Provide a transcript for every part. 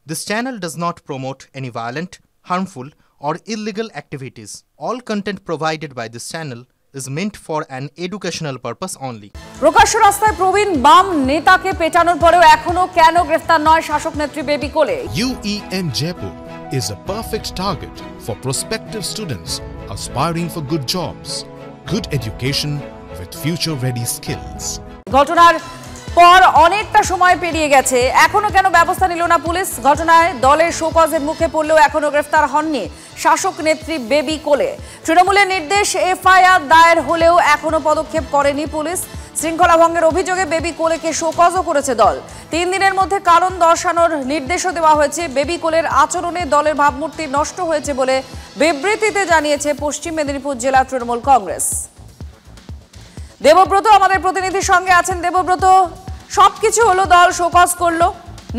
This channel does not promote any violent, harmful, or illegal activities. All content provided by this channel is meant for an educational purpose only. প্রকাশ্য রাস্তায় প্রবীণ বাম নেতাকে পেটানোর পরেও এখনো কেন গ্রেফতার নয় শাসক নেত্রী বেবি কোলে? UEM Jaipur is a perfect target for prospective students aspiring for good jobs, good education with future-ready skills. ঘটনার পর অনেকটা সময় পেরিয়ে গেছে, এখনো কেন ব্যবস্থা নিল না পুলিশ? ঘটনায় দলের শোকজের মুখে পড়লেও এখনো গ্রেফতার হননি শাসক নেত্রী বেবি কোলে। তৃণমূলের নির্দেশ এফআইআর দায়ের হলেও এখনো পদক্ষেপ করেনি পুলিশ। শৃঙ্খলা ভঙ্গের অভিযোগে বেবি কোলেকে শোকজও করেছে দল। 3 দিনের মধ্যে কারণ দর্শানোর নির্দেশও দেওয়া হয়েছে। বেবি কোলের আচরণে দলের ভাবমূর্তি নষ্ট হয়েছে বলে বিবৃতিতে জানিয়েছে পশ্চিম মেদিনীপুর জেলা তৃণমূল কংগ্রেস। দেবব্রত আমাদের প্রতিনিধির সঙ্গে আছেন। দেবব্রত, সবকিছু হলো, দল শোকজ করলো,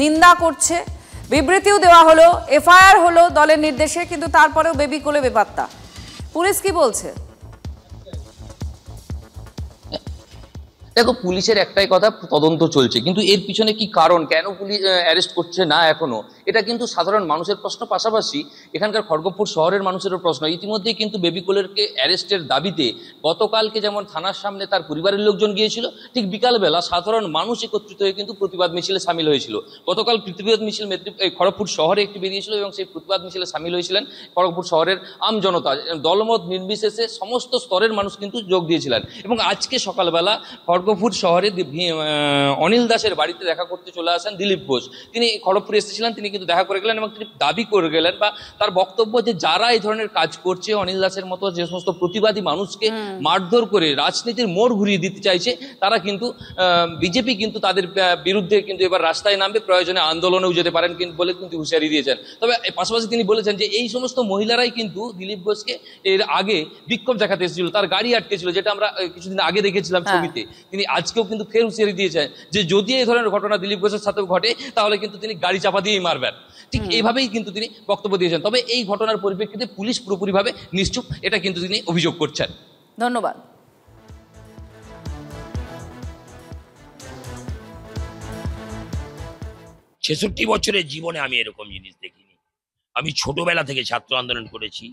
নিন্দা করছে, বিবৃতিও দেওয়া হলো, এফআইআর হলো দলের নির্দেশে, কিন্তু তারপরেও বেবি কোলে বেপাত্তা। পুলিশ কি বলছে? দেখো, পুলিশের একটাই কথা, তদন্ত চলছে, কিন্তু এর পিছনে কি কারণ, কেন পুলিশ অ্যারেস্ট করছে না এখনো, এটা কিন্তু সাধারণ মানুষের প্রশ্ন, পাশাপাশি এখানকার খড়গপুর শহরের মানুষেরও প্রশ্ন। ইতিমধ্যেই কিন্তু বেবি কোলেরকে অ্যারেস্টের দাবিতে গতকালকে যেমন থানার সামনে তার পরিবারের লোকজন গিয়েছিল, ঠিক বিকালবেলা সাধারণ মানুষ একত্রিত হয়ে কিন্তু প্রতিবাদ মিছিলে সামিল হয়েছিল। গতকাল প্রতিবাদ মিছিল খড়গপুর শহরে একটি বেরিয়েছিল এবং সেই প্রতিবাদ মিছিলে সামিল হয়েছিলেন খড়গপুর শহরের আম জনতা, দলমত নির্বিশেষে সমস্ত স্তরের মানুষ কিন্তু যোগ দিয়েছিলেন। এবং আজকে সকালবেলা খড়গপুর শহরে অনিল দাসের বাড়িতে দেখা করতে চলে আসেন দিলীপ ঘোষ। তিনি খড়গপুরে এসেছিলেন, তিনি কিন্তু দেখা করে গেলেন এবং তিনি দাবি করে গেলেন, বা তার বক্তব্য যে যারা এই ধরনের কাজ করছে, অনিল দাসের মতো যে সমস্ত প্রতিবাদী মানুষকে মারধর করে রাজনীতির মোড় ঘুরিয়ে দিতে চাইছে, তারা কিন্তু বিজেপি কিন্তু তাদের বিরুদ্ধে কিন্তু এবার রাস্তায় নামবে, প্রয়োজনে আন্দোলনেও যেতে পারেন বলে কিন্তু হুঁশিয়ারি দিয়েছেন। তবে পাশাপাশি তিনি বলেছেন যে এই সমস্ত মহিলারাই কিন্তু দিলীপ ঘোষকে এর আগে বিক্ষোভ দেখাতে এসেছিল, তার গাড়ি আটকেছিল, যেটা আমরা কিছুদিন আগে দেখেছিলাম ছবিতে। তিনি আজকেও কিন্তু ফের হুঁশিয়ারি দিয়েছেন যে যদি এই ধরনের ঘটনা দিলীপ ঘোষের সাথে ঘটে তাহলে কিন্তু তিনি গাড়ি চাপা দিয়েই মারবেন। ঠিক এইভাবেই কিন্তু তিনি বক্তব্য দিয়েছেন। তবে এই ঘটনার পরিপ্রেক্ষিতে পুলিশ পুরোপুরিভাবে নিশ্চুপ, এটা কিন্তু তিনি অভিযোগ করছেন। ধন্যবাদ। 66 বছরের জীবনে আমি এরকম জিনিস দেখিনি। আমি ছোটবেলা থেকে ছাত্র আন্দোলন করেছি,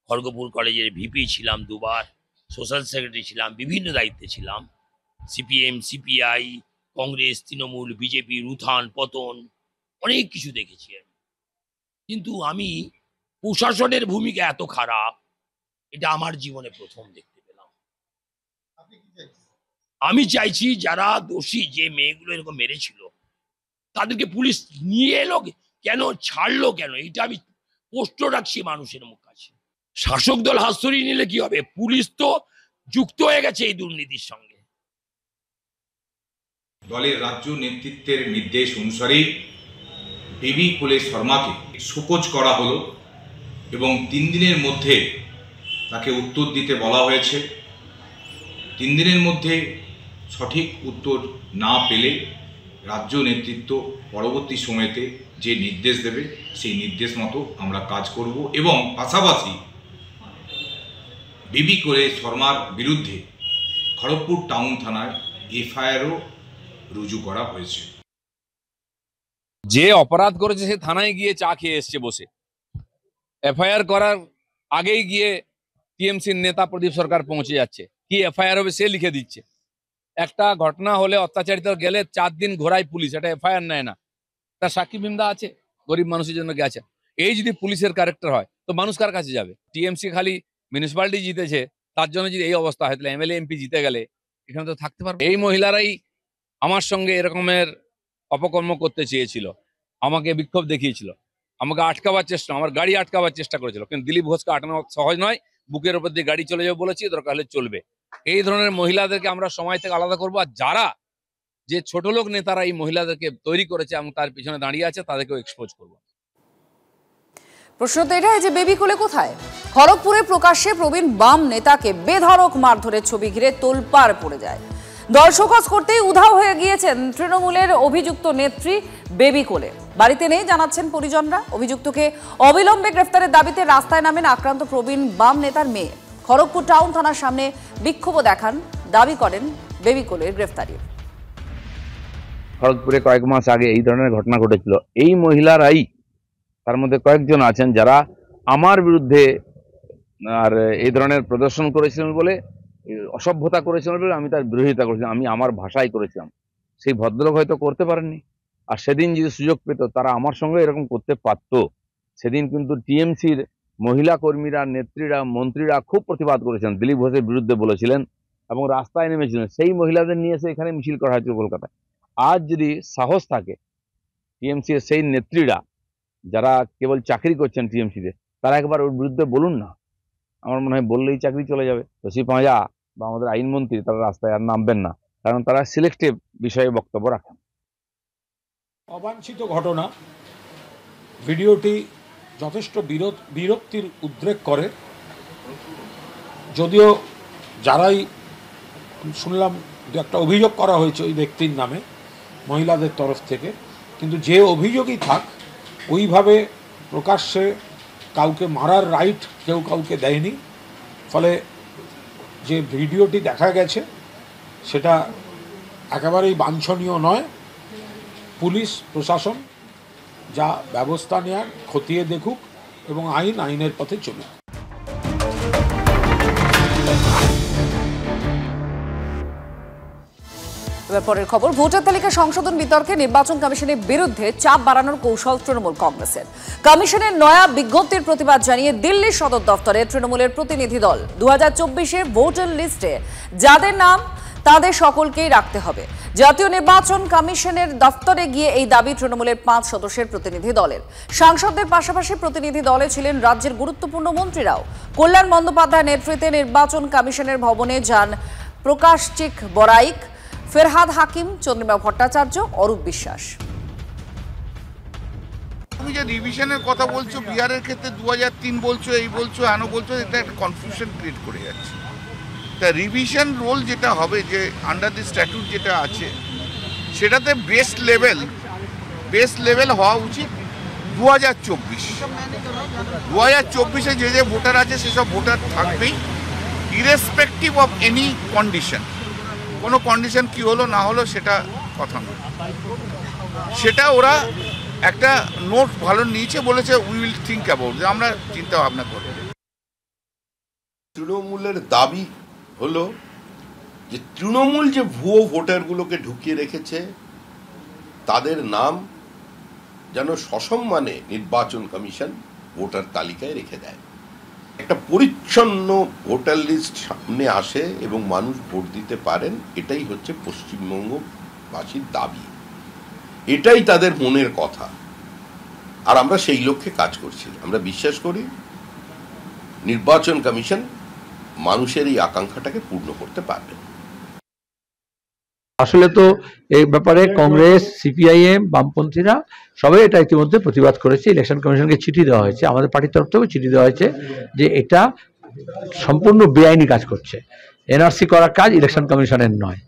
খড়গপুর কলেজের ভিপি ছিলাম, 2 বার সোশ্যাল সেক্রেটারি ছিলাম, বিভিন্ন দায়িত্বে ছিলাম। CPM, CPI, Congress, Trinamool, BJP, উত্থান পতন, অনেক কিছু দেখেছি আমি। কিন্তু আমি প্রশাসনের ভূমিকা এত খারাপ, এটা আমার জীবনে প্রথম দেখতে পেলাম। আমি চাইছি যারা দোষী, যে মেয়েগুলো এরকম মেরেছিল, তাদেরকে পুলিশ নিয়ে এলো কেন, ছাড়লো কেন, এটা আমি প্রশ্ন রাখছি মানুষের মুখ কাছে। শাসক দল হাত সরিয়ে নিলে কি হবে? পুলিশ তো যুক্ত হয়ে গেছে এই দুর্নীতির সঙ্গে। দলের রাজ্য নেতৃত্বের নির্দেশ অনুসারেই বেবি কোলে শর্মাকে শোকজ করা হলো এবং 3 দিনের মধ্যে তাকে উত্তর দিতে বলা হয়েছে। 3 দিনের মধ্যে সঠিক উত্তর না পেলে রাজ্য নেতৃত্ব পরবর্তী সময়তে যে নির্দেশ দেবে সেই নির্দেশ মতো আমরা কাজ করব এবং পাশাপাশি বেবি কোলে শর্মার বিরুদ্ধে খড়গপুর টাউন থানায় এফআইআরও রুজু করা হয়েছে। যে অপরাধ করেছে সে থানায় গিয়ে চা খেয়ে এসছে বসে, এফআইআর করার আগেই গিয়ে টিএমসির নেতা প্রদীপ সরকার পৌঁছে যাচ্ছে, কি এফআইআর হবে সে লিখে দিচ্ছে। একটা ঘটনা হলে অত্যাচারিত গেলে 4 দিন ঘোরায় পুলিশ, এটা এফআইআর নেয় না। তার সাক্ষী বিন্দা আছে, গরিব মানুষের জন্য গেছে। এই যদি পুলিশের ক্যারেক্টার হয় তো মানুষ কার কাছে যাবে? টিএমসি খালি মিউনিসিপ্যালিটি জিতেছে, তার জন্য যদি এই অবস্থা হয় তাহলে এমএলএ এমপি জিতে গেলে এখানে তো থাকতে পারবে। এই মহিলারাই আমার সঙ্গে এরকমের অপকর্ম করতে চেয়েছিল, আমাকে বিক্ষোভ দেখিয়েছিল, আমাকে আটকাবার চেষ্টা, আমার গাড়ি আটকাবার চেষ্টা করেছিল, কিন্তু দিলীপ ঘোষকে আটকানো সহজ নয়। বুকের উপর দিয়ে গাড়ি চলে যাবে বলেছি, দরকার হলে চলবে। এই ধরনের মহিলাদেরকে আমরা সময় থেকে আলাদা করবো। আর যারা যে ছোট লোক নেতারা এই মহিলাদেরকে তৈরি করেছে এবং তার পিছনে দাঁড়িয়ে আছে, তাদেরকেও এক্সপোজ করবো। প্রশ্ন তো এটাই যে বেবি কোলে কোথায়? খড়গপুরে প্রকাশ্যে প্রবীণ বাম নেতাকে বেধড়ক মারধরের ছবি ঘিরে তোলপাড় পড়ে যায়। দল শোকজ করতেই উধাও হয়ে গিয়েছেন তৃণমূলের অভিযুক্ত নেত্রী বেবি কোলে। বাড়িতে নেই জানাচ্ছেন পরিজনরা। অভিযুক্তকে অবিলম্বে গ্রেফতারের দাবিতে রাস্তায় নামেন আক্রান্ত প্রবীণ বাম নেতার মেয়ে। খড়গপুর টাউন থানার সামনে বিক্ষোভ দেখান, দাবি করেন বেবি কোলের গ্রেফতারি। খড়গপুরে কয়েক মাস আগে এই ধরনের ঘটনা ঘটেছিল। এই মহিলারাই তার মধ্যে কয়েকজন আছেন যারা আমার বিরুদ্ধে আর এই ধরনের প্রদর্শন করেছিলেন বলে, অসভ্যতা করেছিলেন বলে আমি তার বিরোধিতা করেছিলাম। আমি আমার ভাষায় করেছিলাম, সেই ভদ্রলোক হয়তো করতে পারেননি। আর সেদিন যদি সুযোগ পেত তারা আমার সঙ্গে এরকম করতে পারত। সেদিন কিন্তু টিএমসির মহিলা কর্মীরা, নেত্রীরা, মন্ত্রীরা খুব প্রতিবাদ করেছেন, দিলীপ ঘোষের বিরুদ্ধে বলেছিলেন এবং রাস্তায় নেমেছিলেন। সেই মহিলাদের নিয়ে এসে এখানে মিছিল করা হয়েছিল কলকাতায়। আজ যদি সাহস থাকে টিএমসি এর সেই নেত্রীরা যারা কেবল চাকরি করছেন টিএমসিতে, তারা একবার ওর বিরুদ্ধে বলুন না। আমার মনে হয় বললেই চাকরি চলে যাবে। শশী পাঁজা বা আমাদের আইনমন্ত্রী তারা রাস্তায় আর নামবেন না, কারণ তারা সিলেক্টিভ বিষয়ে বক্তব্য রাখেন। অবাঞ্ছিত ঘটনা। ভিডিওটি যথেষ্ট বিরক্তির উদ্রেক করে। যদিও যারাই শুনলাম একটা অভিযোগ করা হয়েছে ওই ব্যক্তির নামে মহিলাদের তরফ থেকে, কিন্তু যে অভিযোগই থাক ওইভাবে প্রকাশ্যে কাউকে মারার রাইট কেউ কাউকে দেয়নি। ফলে যে ভিডিওটি দেখা গেছে সেটা একেবারেই বাঞ্ছনীয় নয়। পুলিশ প্রশাসন যা ব্যবস্থা নেয়ার খতিয়ে দেখুক এবং আইনের পথে চলুক। এবার পরের খবর, ভোটার তালিকা সংশোধন বিতর্কে নির্বাচন কমিশনের বিরুদ্ধে চাপ বাড়ানোর কৌশল তৃণমূল কংগ্রেসের। কমিশনের নয়া বিজ্ঞপ্তির প্রতিবাদ জানিয়ে দিল্লির সদর দফতরে তৃণমূলের প্রতিনিধি দল 2024-এর ভোটার লিস্টে যাদের নাম তাদের সকলকেই রাখতে হবে। জাতীয় নির্বাচন কমিশনের দফতরে গিয়ে এই দাবি তৃণমূলের 5 সদস্যের প্রতিনিধি দলের। সাংসদদের পাশাপাশি প্রতিনিধি দলে ছিলেন রাজ্যের গুরুত্বপূর্ণ মন্ত্রীরাও। কল্যাণ বন্দ্যোপাধ্যায় নেতৃত্বে নির্বাচন কমিশনের ভবনে যান প্রকাশ চিক বড়াইক, ফেরহাদ হাকিম, চন্দ্রিমা ভট্টাচার্য, অরূপ বিশ্বাস। তুমি যে রিভিশনের কথা বলছো, বিহারের ক্ষেত্রে 2003 বলছো, এই বলছো, আনো বলছো, এটা একটা কনফিউশন ক্রিয়েট করে যাচ্ছে। তা রিভিশন রোল যেটা হবে, যে আন্ডার দি স্ট্যাটিউট যেটা আছে, সেটাতে বেস লেভেল হওয়া উচিত 2024-এ যে ভোটার আছে সেসব ভোটার থাকবেই, ইরেসপেক্টিভ অফ এনি কন্ডিশন। কোনো কন্ডিশন কি হলো না হলো সেটা কথা নয়, সেটা ওরা একটা নোট ভালো নিয়েছে, বলেছে উই উইল থিঙ্ক অ্যাবাউট, যে আমরা চিন্তা ভাবনা করব। তৃণমূলের দাবি হলো যে তৃণমূল যে ভুয়ো ভোটারগুলোকে ঢুকিয়ে রেখেছে তাদের নাম যেন সসম্মানে নির্বাচন কমিশন ভোটার তালিকায় রেখে দেয়। একটা পরিচ্ছন্ন ভোটার লিস্ট সামনে আসে এবং মানুষ ভোট দিতে পারেন, এটাই হচ্ছে পশ্চিমবঙ্গবাসীর দাবি, এটাই তাদের মনের কথা। আর আমরা সেই লক্ষ্যে কাজ করছি। আমরা বিশ্বাস করি নির্বাচন কমিশন মানুষের এই আকাঙ্ক্ষাটাকে পূর্ণ করতে পারবে। আসলে তো এই ব্যাপারে কংগ্রেস, সিপিআইএম, বামপন্থীরা সবাই এটা ইতিমধ্যে প্রতিবাদ করেছে। ইলেকশন কমিশনকে চিঠি দেওয়া হয়েছে, আমাদের পার্টির তরফ থেকেও চিঠি দেওয়া হয়েছে যে এটা সম্পূর্ণ বেআইনি কাজ করছে। এনআরসি করার কাজ ইলেকশন কমিশনের নয়।